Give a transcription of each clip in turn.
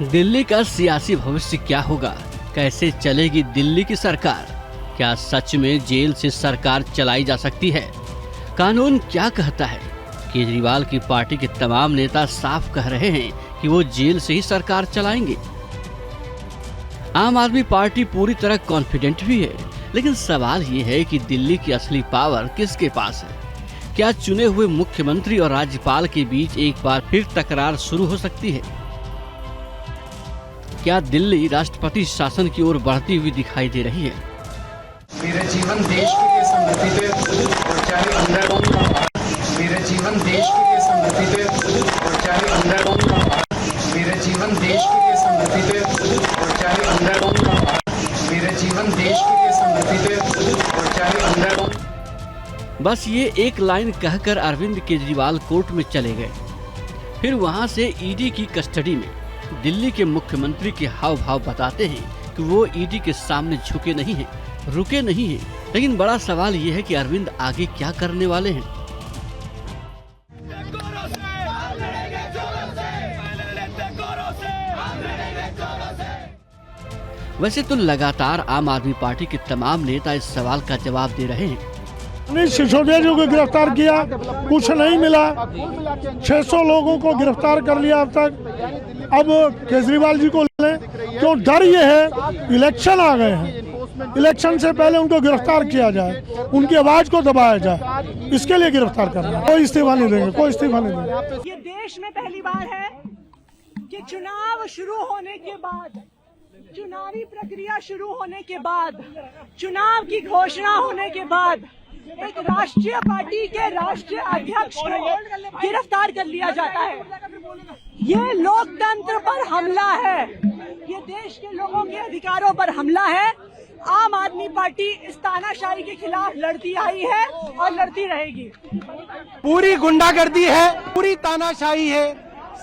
दिल्ली का सियासी भविष्य क्या होगा? कैसे चलेगी दिल्ली की सरकार? क्या सच में जेल से सरकार चलाई जा सकती है? कानून क्या कहता है? केजरीवाल की पार्टी के तमाम नेता साफ कह रहे हैं कि वो जेल से ही सरकार चलाएंगे। आम आदमी पार्टी पूरी तरह कॉन्फिडेंट भी है, लेकिन सवाल ये है कि दिल्ली की असली पावर किसके पास है? क्या चुने हुए मुख्यमंत्री और राज्यपाल के बीच एक बार फिर तकरार शुरू हो सकती है? क्या दिल्ली राष्ट्रपति शासन की ओर बढ़ती हुई दिखाई दे रही है? मेरा जीवन देश के लिए समर्पित है और चाहे अंदर हो या बाहर। मेरा जीवन देश के लिए समर्पित है और चाहे अंदर हो या बाहर। मेरा जीवन देश के लिए समर्पित है और चाहे अंदर हो या बाहर। मेरा जीवन देश के लिए समर्पित है और चाहे अंदर हो। बस ये एक लाइन कहकर अरविंद केजरीवाल कोर्ट में चले गए। फिर वहां से ईडी की कस्टडी में दिल्ली के मुख्यमंत्री के हाव भाव बताते हैं कि वो ईडी के सामने झुके नहीं हैं, रुके नहीं हैं। लेकिन बड़ा सवाल ये है कि अरविंद आगे क्या करने वाले हैं? वैसे तो लगातार आम आदमी पार्टी के तमाम नेता इस सवाल का जवाब दे रहे हैं। सिसोदिया जी को गिरफ्तार किया, कुछ नहीं मिला। 600 लोगों को गिरफ्तार कर लिया अब तक। अब केजरीवाल जी को लें, क्यों? डर ये है इलेक्शन आ गए हैं, इलेक्शन से पहले उनको गिरफ्तार किया जाए, उनकी आवाज को दबाया जाए, इसके लिए गिरफ्तार करना। कोई इस्तीफा नहीं देंगे, कोई इस्तीफा नहीं देंगे। ये देश में पहली बार है कि चुनाव शुरू होने के बाद, चुनावी प्रक्रिया शुरू होने के बाद, चुनाव की घोषणा होने के बाद एक राष्ट्रीय पार्टी के राष्ट्रीय अध्यक्ष को गिरफ्तार कर लिया जाता है। ये लोकतंत्र पर हमला है, ये देश के लोगों के अधिकारों पर हमला है। आम आदमी पार्टी इस तानाशाही के खिलाफ लड़ती आई है और लड़ती रहेगी। पूरी गुंडागर्दी है, पूरी तानाशाही है।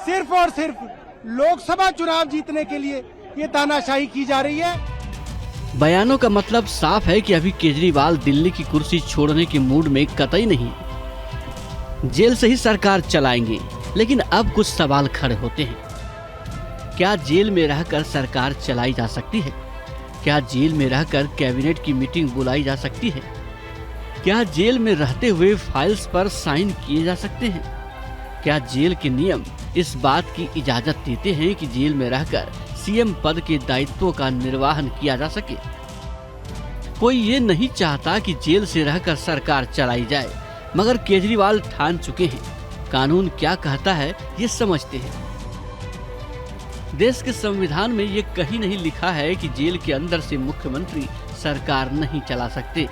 सिर्फ और सिर्फ लोकसभा चुनाव जीतने के लिए ये तानाशाही की जा रही है। बयानों का मतलब साफ है कि अभी केजरीवाल दिल्ली की कुर्सी छोड़ने के मूड में कतई नहीं। जेल से ही सरकार चलाएंगे, लेकिन अब कुछ सवाल खड़े होते हैं। क्या जेल में रहकर सरकार चलाई जा सकती है? क्या जेल में रहकर कैबिनेट की मीटिंग बुलाई जा सकती है? क्या जेल में रहते हुए फाइल्स पर साइन किए जा सकते हैं? क्या जेल के नियम इस बात की इजाजत देते हैं कि जेल में रहकर सीएम पद के दायित्वों का निर्वहन किया जा सके? कोई ये नहीं चाहता कि जेल से रहकर सरकार चलाई जाए, मगर केजरीवाल ठान चुके हैं। कानून क्या कहता है ये समझते हैं। देश के संविधान में ये कहीं नहीं लिखा है कि जेल के अंदर से मुख्यमंत्री सरकार नहीं चला सकते।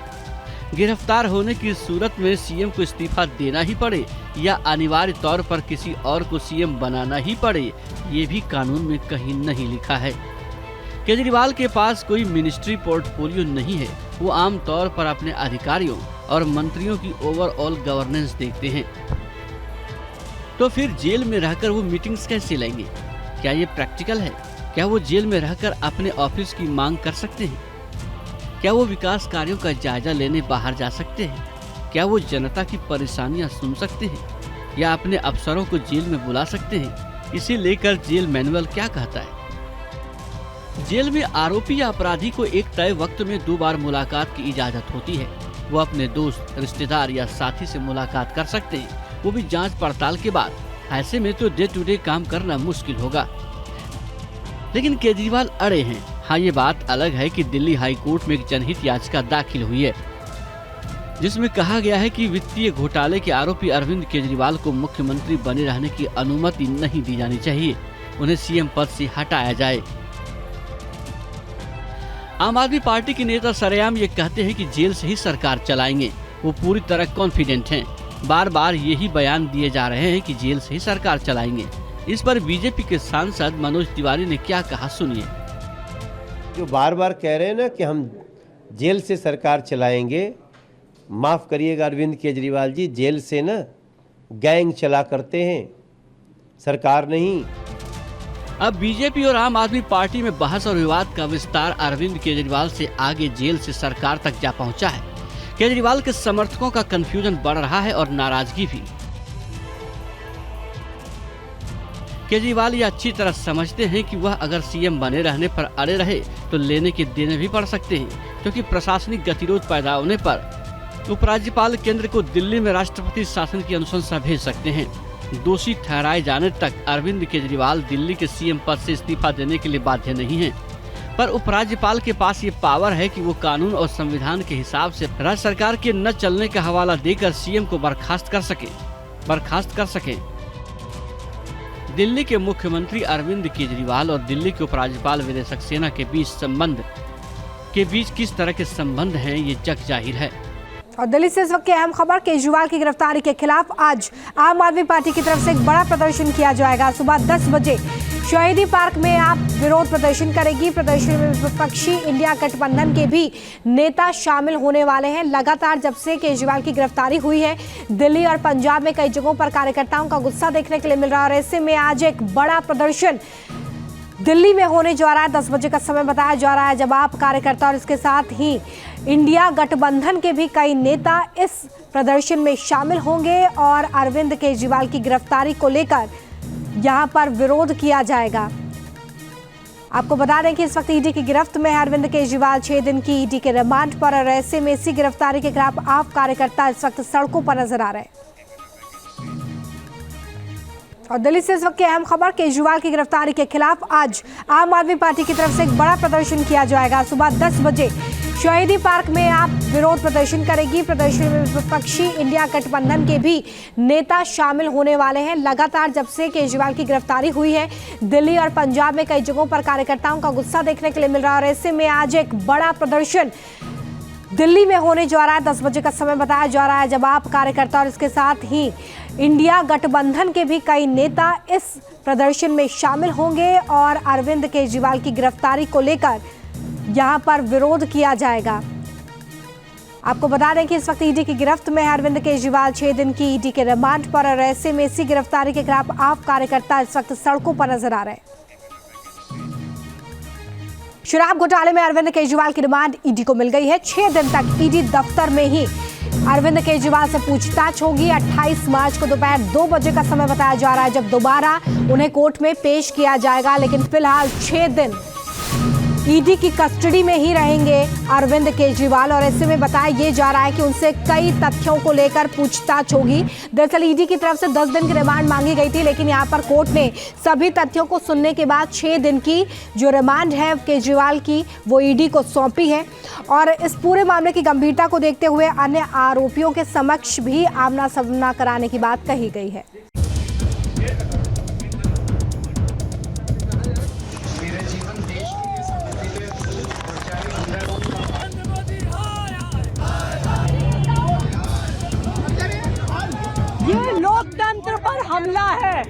गिरफ्तार होने की सूरत में सीएम को इस्तीफा देना ही पड़े या अनिवार्य तौर पर किसी और को सीएम बनाना ही पड़े, ये भी कानून में कहीं नहीं लिखा है। केजरीवाल के पास कोई मिनिस्ट्री पोर्टफोलियो नहीं है। वो आमतौर पर अपने अधिकारियों और मंत्रियों की ओवरऑल गवर्नेंस देखते हैं। तो फिर जेल में रहकर वो मीटिंग्स कैसे लेंगे? क्या ये प्रैक्टिकल है? क्या वो जेल में रहकर अपने ऑफिस की मांग कर सकते हैं? क्या वो विकास कार्यों का जायजा लेने बाहर जा सकते हैं? क्या वो जनता की परेशानियां सुन सकते हैं या अपने अफसरों को जेल में बुला सकते हैं? इसे लेकर जेल मैनुअल क्या कहता है? जेल में आरोपी या अपराधी को एक तय वक्त में 2 बार मुलाकात की इजाजत होती है। वो अपने दोस्त, रिश्तेदार या साथी से मुलाकात कर सकते हैं, वो भी जांच पड़ताल के बाद। ऐसे में तो डे टू डे काम करना मुश्किल होगा। लेकिन केजरीवाल अड़े हैं। हाँ, ये बात अलग है कि दिल्ली हाई कोर्ट में एक जनहित याचिका दाखिल हुई है, जिसमें कहा गया है कि वित्तीय घोटाले के आरोपी अरविंद केजरीवाल को मुख्यमंत्री बने रहने की अनुमति नहीं दी जानी चाहिए, उन्हें सीएम पद से हटाया जाए। आम आदमी पार्टी के नेता सरेआम ये कहते हैं कि जेल से ही सरकार चलाएंगे। वो पूरी तरह कॉन्फिडेंट हैं। बार बार यही बयान दिए जा रहे हैं कि जेल से ही सरकार चलाएंगे। इस पर बीजेपी के सांसद मनोज तिवारी ने क्या कहा, सुनिए। जो बार बार कह रहे हैं ना कि हम जेल से सरकार चलाएंगे, माफ़ करिएगा अरविंद केजरीवाल जी, जेल से ना गैंग चला करते हैं, सरकार नहीं। अब बीजेपी और आम आदमी पार्टी में बहस और विवाद का विस्तार अरविंद केजरीवाल से आगे जेल से सरकार तक जा पहुंचा है। केजरीवाल के समर्थकों का कंफ्यूजन बढ़ रहा है और नाराजगी भी। केजरीवाल ये अच्छी तरह समझते हैं कि वह अगर सीएम बने रहने पर अड़े रहे तो लेने के देने भी पड़ सकते हैं, क्योंकि प्रशासनिक गतिरोध पैदा होने पर उपराज्यपाल केंद्र को दिल्ली में राष्ट्रपति शासन की अनुशंसा भेज सकते हैं। दोषी ठहराए जाने तक अरविंद केजरीवाल दिल्ली के सीएम पद से इस्तीफा देने के लिए बाध्य नहीं हैं। पर उपराज्यपाल के पास ये पावर है कि वो कानून और संविधान के हिसाब से राज्य सरकार के न चलने का हवाला देकर सीएम को बर्खास्त कर सके। दिल्ली के मुख्यमंत्री अरविंद केजरीवाल और दिल्ली के उपराज्यपाल विनय सक्सेना के बीच किस तरह के संबंध हैं, ये जग जाहिर है। और दिल्ली से इस वक्त की अहम खबर, केजरीवाल की गिरफ्तारी के खिलाफ आज आम आदमी पार्टी की तरफ से एक बड़ा प्रदर्शन किया जाएगा। सुबह 10 बजे शहीदी पार्क में आप विरोध प्रदर्शन करेगी। प्रदर्शन में विपक्षी इंडिया गठबंधन के भी नेता शामिल होने वाले हैं। लगातार जब से केजरीवाल की गिरफ्तारी हुई है, दिल्ली और पंजाब में कई जगहों पर कार्यकर्ताओं का गुस्सा देखने के लिए मिल रहा है और ऐसे में आज एक बड़ा प्रदर्शन दिल्ली में होने जा रहा है। 10 बजे का समय बताया जा रहा है, जब आप कार्यकर्ता और इसके साथ ही इंडिया गठबंधन के भी कई नेता इस प्रदर्शन में शामिल होंगे और अरविंद केजरीवाल की गिरफ्तारी को लेकर यहां पर विरोध किया जाएगा। आपको बता दें कि इस वक्त ईडी की गिरफ्त में है अरविंद केजरीवाल, 6 दिन की ईडी के रिमांड पर, और ऐसे में इसी गिरफ्तारी के खिलाफ आप कार्यकर्ता इस वक्त सड़कों पर नजर आ रहे हैं। और दिल्ली से इस वक्त की अहम खबर, केजरीवाल की गिरफ्तारी के खिलाफ आज आम आदमी पार्टी की तरफ से एक बड़ा प्रदर्शन किया जाएगा। सुबह 10 बजे शहीदी पार्क में आप विरोध प्रदर्शन करेगी। प्रदर्शन में विपक्षी इंडिया गठबंधन के भी नेता शामिल होने वाले हैं। लगातार जब से केजरीवाल की गिरफ्तारी हुई है, दिल्ली और पंजाब में कई जगहों पर कार्यकर्ताओं का गुस्सा देखने के लिए मिल रहा है और ऐसे में आज एक बड़ा प्रदर्शन दिल्ली में होने जा रहा है। 10 बजे का समय बताया जा रहा है, जब आप कार्यकर्ता और इसके साथ ही इंडिया गठबंधन के भी कई नेता इस प्रदर्शन में शामिल होंगे और अरविंद केजरीवाल की गिरफ्तारी को लेकर यहां पर विरोध किया जाएगा। आपको बता दें कि इस वक्त ईडी की गिरफ्त में है अरविंद केजरीवाल, 6 दिन की ईडी के रिमांड पर, और ऐसे में इसी गिरफ्तारी के खिलाफ आप कार्यकर्ता इस वक्त सड़कों पर नजर आ रहे हैं। शराब घोटाले में अरविंद केजरीवाल की रिमांड ईडी को मिल गई है। 6 दिन तक ईडी दफ्तर में ही अरविंद केजरीवाल से पूछताछ होगी। 28 मार्च को दोपहर 2 बजे का समय बताया जा रहा है, जब दोबारा उन्हें कोर्ट में पेश किया जाएगा। लेकिन फिलहाल 6 दिन ईडी की कस्टडी में ही रहेंगे अरविंद केजरीवाल, और ऐसे में बताया ये जा रहा है कि उनसे कई तथ्यों को लेकर पूछताछ होगी। दरअसल ईडी की तरफ से 10 दिन की रिमांड मांगी गई थी, लेकिन यहाँ पर कोर्ट ने सभी तथ्यों को सुनने के बाद 6 दिन की जो रिमांड है केजरीवाल की, वो ईडी को सौंपी है। और इस पूरे मामले की गंभीरता को देखते हुए अन्य आरोपियों के समक्ष भी आमना सामना कराने की बात कही गई है। ये लोकतंत्र पर हमला है।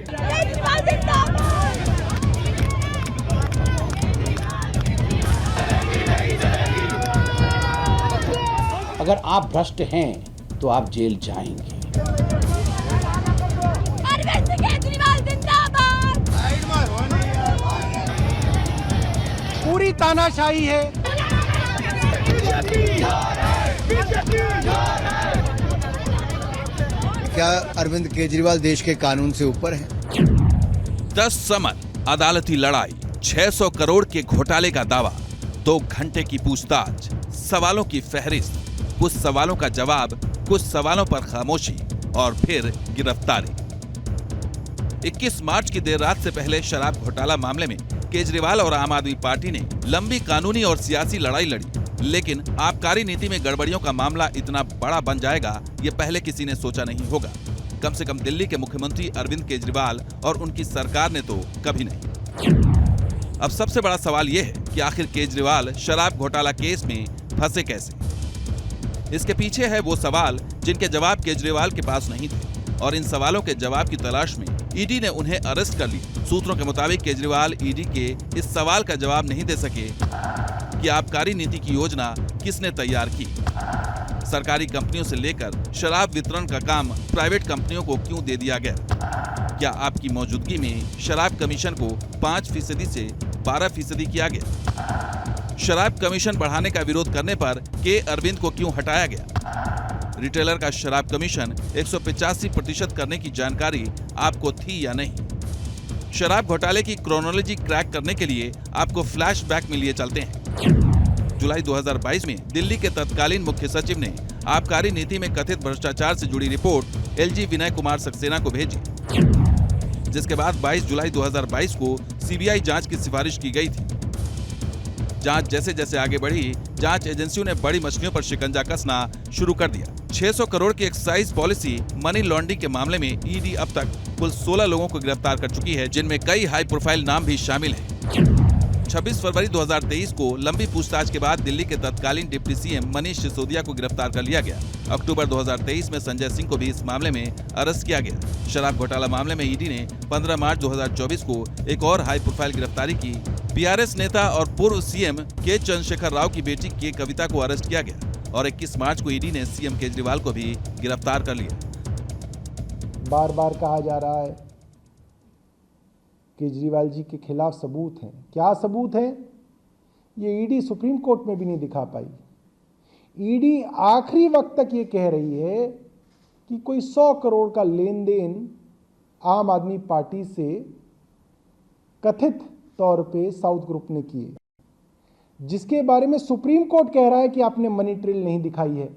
अगर आप भ्रष्ट हैं तो आप जेल जाएंगे। अरविंद केजरीवाल जिंदाबाद। पूरी तानाशाही है। क्या अरविंद केजरीवाल देश के कानून से ऊपर है? 10 समन, अदालती लड़ाई, 600 करोड़ के घोटाले का दावा, 2 घंटे की पूछताछ, सवालों की फहरिस्त, कुछ सवालों का जवाब, कुछ सवालों पर खामोशी और फिर गिरफ्तारी। 21 मार्च की देर रात से पहले शराब घोटाला मामले में केजरीवाल और आम आदमी पार्टी ने लंबी कानूनी और सियासी लड़ाई लड़ी, लेकिन आबकारी नीति में गड़बड़ियों का मामला इतना बड़ा बन जाएगा ये पहले किसी ने सोचा नहीं होगा। कम से कम दिल्ली के मुख्यमंत्री अरविंद केजरीवाल और उनकी सरकार ने तो कभी नहीं। अब सबसे बड़ा सवाल यह है कि आखिर केजरीवाल शराब घोटाला केस में फंसे कैसे? इसके पीछे है वो सवाल जिनके जवाब केजरीवाल के पास नहीं थे, और इन सवालों के जवाब की तलाश में ईडी ने उन्हें अरेस्ट कर लिया। सूत्रों के मुताबिक केजरीवाल ईडी के इस सवाल का जवाब नहीं दे सके कि आबकारी नीति की योजना किसने तैयार की, सरकारी कंपनियों से लेकर शराब वितरण का काम प्राइवेट कंपनियों को क्यों दे दिया गया, क्या आपकी मौजूदगी में शराब कमीशन को 5% से 12% किया गया, शराब कमीशन बढ़ाने का विरोध करने पर के अरविंद को क्यों हटाया गया, रिटेलर का शराब कमीशन 185% करने की जानकारी आपको थी या नहीं। शराब घोटाले की क्रोनोलॉजी क्रैक करने के लिए आपको फ्लैशबैक में लिए चलते हैं। जुलाई 2022 में दिल्ली के तत्कालीन मुख्य सचिव ने आबकारी नीति में कथित भ्रष्टाचार से जुड़ी रिपोर्ट एलजी विनय कुमार सक्सेना को भेजी, जिसके बाद 22 जुलाई 2022 को सीबीआई जांच की सिफारिश की गई थी। जांच जैसे जैसे आगे बढ़ी, जांच एजेंसियों ने बड़ी मछलियों पर शिकंजा कसना शुरू कर दिया। 600 करोड़ की एक्साइज पॉलिसी मनी लॉन्ड्रिंग के मामले में ईडी अब तक कुल 16 लोगों को गिरफ्तार कर चुकी है, जिनमें कई हाई प्रोफाइल नाम भी शामिल हैं। 26 फरवरी 2023 को लंबी पूछताछ के बाद दिल्ली के तत्कालीन डिप्टी सीएम मनीष सिसोदिया को गिरफ्तार कर लिया गया। अक्टूबर 2023 में संजय सिंह को भी इस मामले में अरेस्ट किया गया। शराब घोटाला मामले में ईडी ने 15 मार्च 2024 को एक और हाई प्रोफाइल गिरफ्तारी की। बीआरएस नेता और पूर्व सीएम के चंद्रशेखर राव की बेटी के कविता को अरेस्ट किया गया और 21 मार्च को ईडी ने सीएम केजरीवाल को भी गिरफ्तार कर लिया। बार बार कहा जा रहा है केजरीवाल जी के खिलाफ सबूत हैं। क्या सबूत है? ये ईडी सुप्रीम कोर्ट में भी नहीं दिखा पाई। ईडी आखिरी वक्त तक ये कह रही है कि कोई 100 करोड़ का लेन देन आम आदमी पार्टी से कथित तौर पे साउथ ग्रुप ने किए, जिसके बारे में सुप्रीम कोर्ट कह रहा है कि आपने मनी ट्रेल नहीं दिखाई है।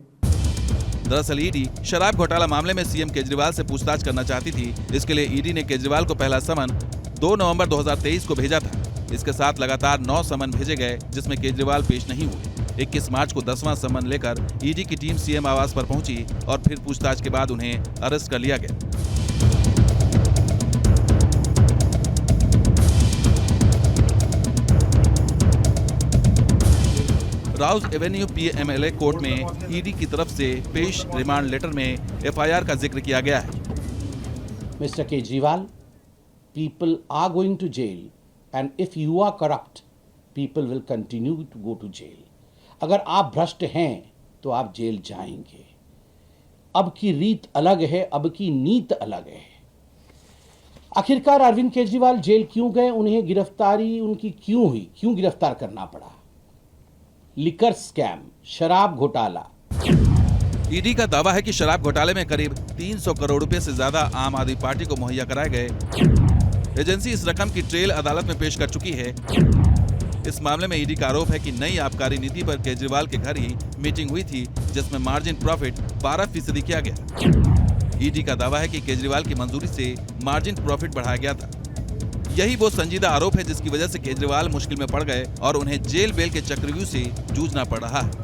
दरअसल ईडी शराब घोटाला मामले में सीएम केजरीवाल से पूछताछ करना चाहती थी। इसके लिए ईडी ने केजरीवाल को पहला समन 2 नवंबर 2023 को भेजा था। इसके साथ लगातार 9 समन भेजे गए, जिसमें केजरीवाल पेश नहीं हुए। 21 मार्च को 10वां समन लेकर ईडी की टीम सीएम आवास पर पहुंची और फिर पूछताछ के बाद उन्हें अरेस्ट कर लिया गया। राउज एवेन्यू पीएमएलए कोर्ट में ईडी की तरफ से पेश रिमांड लेटर में एफआईआर का जिक्र किया गया है। Mister Kejriwal, people are going to jail and if you are corrupt, people will continue to go to jail. अगर आप भ्रष्ट हैं तो आप जेल जाएंगे। अब की रीत अलग है, अब की नीत अलग है। आखिरकार अरविंद केजरीवाल जेल क्यों गए? उन्हें गिरफ्तारी उनकी क्यों हुई? क्यों गिरफ्तार करना पड़ा? लिकर स्कैम, शराब घोटाला। ईडी का दावा है कि शराब घोटाले में करीब 300 करोड़ रुपए से ज्यादा आम आदमी पार्टी को मुहैया कराए गए। एजेंसी इस रकम की ट्रेल अदालत में पेश कर चुकी है। इस मामले में ईडी का आरोप है कि नई आबकारी नीति पर केजरीवाल के घर ही मीटिंग हुई थी, जिसमें मार्जिन प्रॉफिट 12% किया गया। ईडी का दावा है कि केजरीवाल की मंजूरी से मार्जिन प्रॉफिट बढ़ाया गया था। यही वो संजीदा आरोप है जिसकी वजह से केजरीवाल मुश्किल में पड़ गए और उन्हें जेल बेल के चक्रव्यूह से जूझना पड़ रहा है।